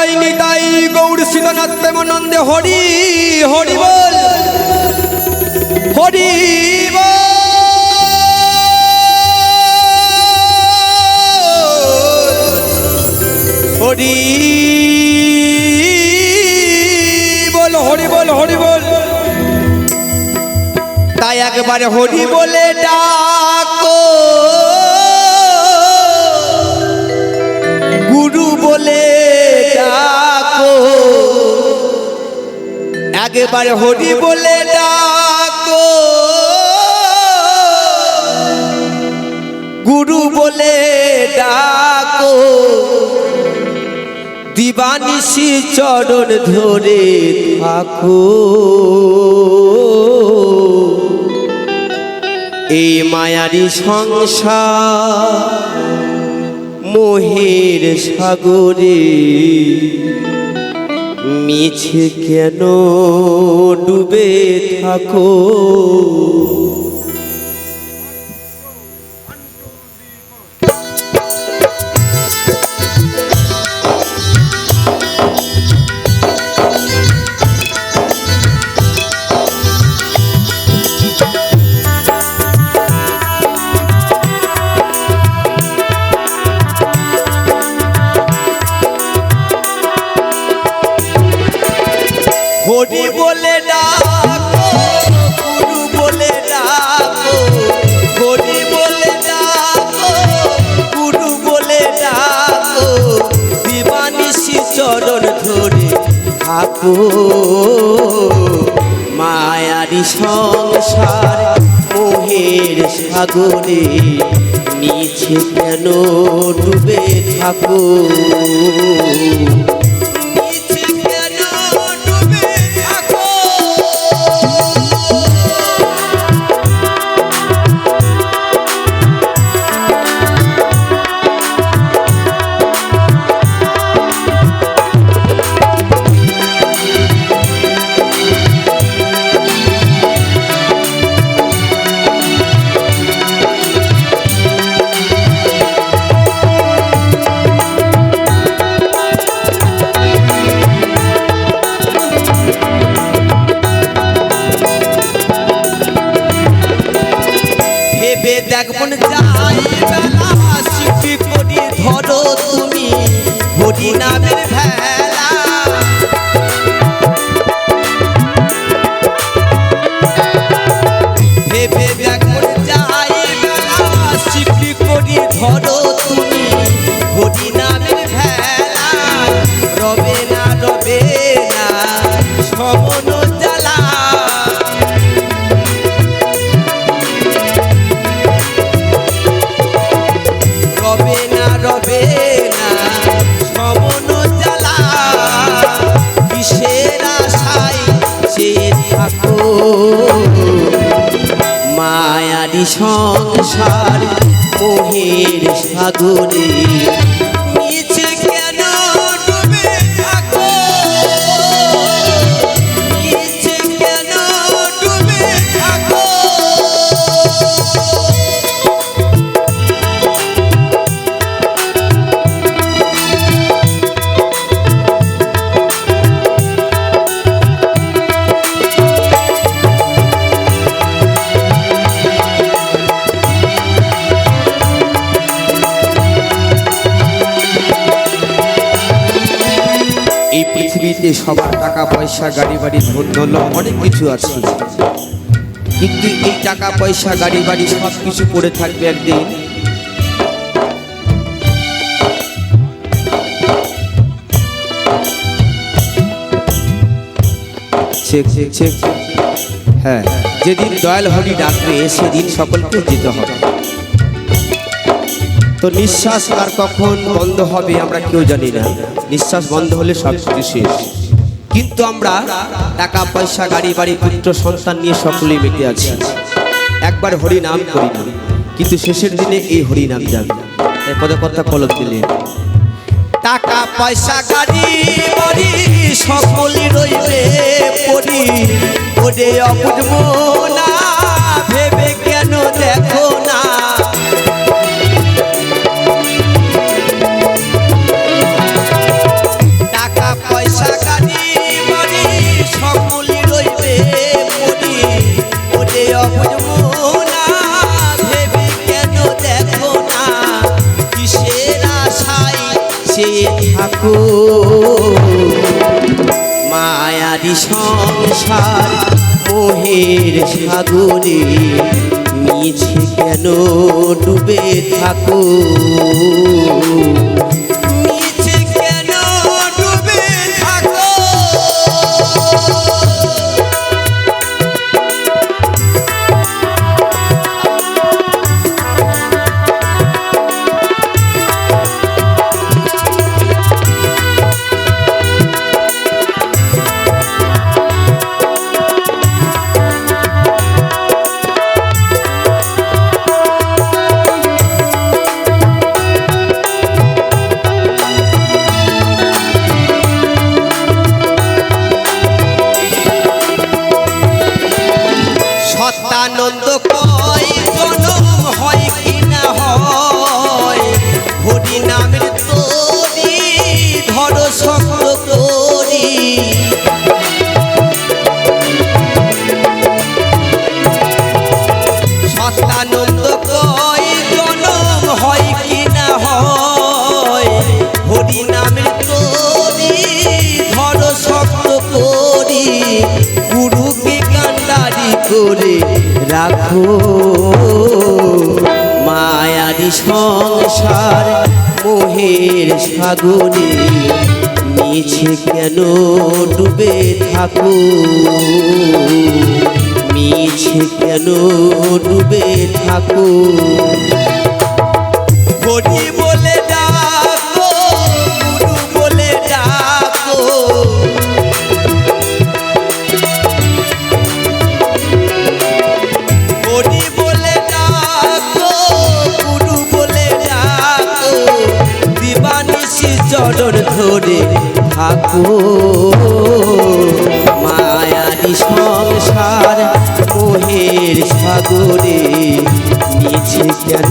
জয় নিতাই গৌর শিবনাথ প্রেমানন্দে হরি হরি বল হরি বল হরি বল হরি বল হরি বল। তাই একবারে হরি বলে ডাকো, গুরু বলে ডাকো, একবারে হরি বলে ডাকো, গুরু বলে ডাকো, দিবানিশি চরণ ধরে থাকো। এই মায়ারি সংসার মোহের সাগরে মিছে কেন ডুবে থাকো। হরি বলে ডাকো, গুরু বলে ডাকো, হরি বলে ডাকো, গুরু বলে ডাকো, দিবানিশি চরণ ধরে থাকো। মায়ারি সংসার মোহের সাগরে নিচে কেন ডুবে থাকো। দেখবন যাই বেলা শিখি করি ধরো তুমি হরি নামের ভেলা। ভেবে দেখবন যাই বেলা শিখি করি ধরো তুমি হরি নামের ভেলা। রবে না রবে না সমন জ্বালা, রবে না রবে না সমন জ্বালা। কিসের আশায় চেয়ে থাকো। মায়ারি সংসার মোহের সাগরে নিচে কেন ডুবে থাকো। নিচে কেন ডুবে থাকো। এই পৃথিবীতে সবার টাকা পয়সা গাড়ি বাড়ি ধন অনেক কিছু আছে, কিন্তু এই টাকা পয়সা গাড়ি বাড়ি সব কিছু পড়ে থাকবে একদিন। হ্যাঁ, যেদিন দয়াল হরি ডাকবে সেদিন সকলকে যেতে হবে। তো নিঃশ্বাস আর কখন বন্ধ হবে আমরা কেউ জানি না। নিঃশ্বাস বন্ধ হলে সব কিছু শেষ। কিন্তু আমরা টাকা পয়সা গাড়ি বাড়ি পুত্র সন্তান নিয়ে সকলেই মেতে আছি। একবার হরি নাম করি না, কিন্তু শেষের দিনে এই হরি নাম যাবে। তাই পদে কথা কলম দিলেন। টাকা পয়সা গাড়ি বাড়ি সকলই রইবে পড়ি, ওরে অবুঝবো না ভেবে কেন দেখো না। টাকা থাকো মায়ারি সংসার মোহের সাগরে মিছে কেন ডুবে থাকো মিছে কেন ডুবে থাকো সত্যানন্দ কয় জনম হয় কি না হয় হরি নামের তরি ধর শক্ত করি সত্যানন্দ কয় জনম হয় কি না হয় হরি নামের তরি ধর শক্ত করি গুরুকে কান্ডারি করে রাখো মায়ারি সংসার মোহের সাগরে মিছে কেন ডুবে থাকো মিছে কেন ডুবে থাকো হরি বলে ডাকো গুরু বলে ডাকো হরি বলে ডাকো গুরু বলে ডাকো দিবানিশি চরণ ধরে থাকো মায়ারি সংসার মোহের সাগরে মিছে কেন